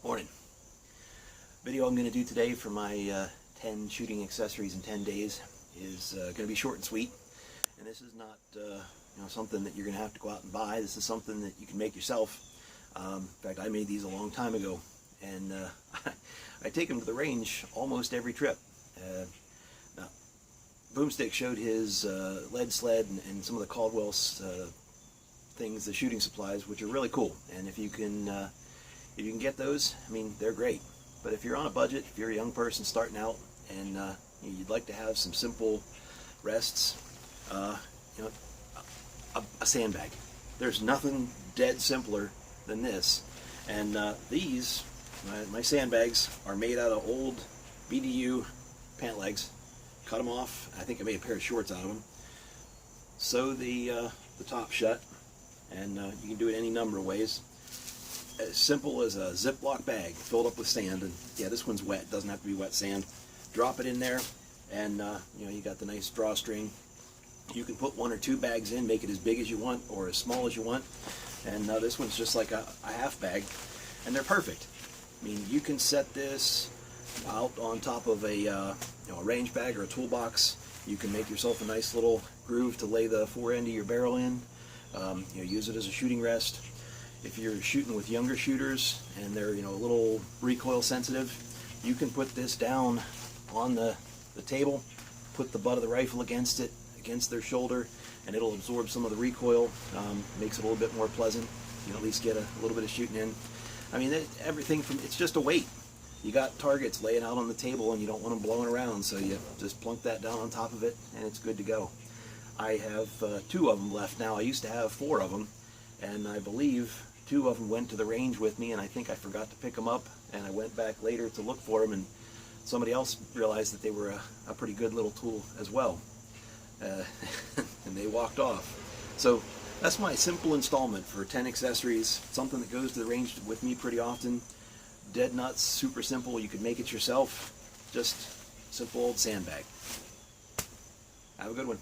Morning. Video I'm going to do today for my 10 shooting accessories in 10 days is going to be short and sweet. And this is not something that you're going to have to go out and buy. This is something that you can make yourself. In fact, I made these a long time ago, and I take them to the range almost every trip. Now, Boomstick showed his lead sled and some of the Caldwell's things, the shooting supplies, which are really cool. And if you can get those, I mean, they're great. But if you're on a budget, if you're a young person starting out and you'd like to have some simple rests, a sandbag. There's nothing dead simpler than this. And these, my sandbags, are made out of old BDU pant legs. Cut them off. I think I made a pair of shorts out of them. Sew the top shut, and you can do it any number of ways. As simple as a Ziploc bag filled up with sand, and yeah, this one's wet, doesn't have to be wet sand. Drop it in there, and you got the nice drawstring. You can put 1 or 2 bags in, make it as big as you want or as small as you want. And this one's just like a half bag, and they're perfect. I mean, you can set this out on top of a range bag or a toolbox. You can make yourself a nice little groove to lay the fore end of your barrel in. Use it as a shooting rest. If you're shooting with younger shooters and they're a little recoil sensitive, you can put this down on the table, put the butt of the rifle against it, against their shoulder, and it'll absorb some of the recoil. Makes it a little bit more pleasant. You at least get a little bit of shooting in. I mean, everything from, it's just a weight. You got targets laying out on the table and you don't want them blowing around, so you just plunk that down on top of it and it's good to go. I have 2 of them left now. I used to have 4 of them, and I believe 2 of them went to the range with me, and I think I forgot to pick them up, and I went back later to look for them, and somebody else realized that they were a pretty good little tool as well, and they walked off. So that's my simple installment for 10 accessories, something that goes to the range with me pretty often. Dead nuts, super simple. You could make it yourself. Just simple old sandbag. Have a good one.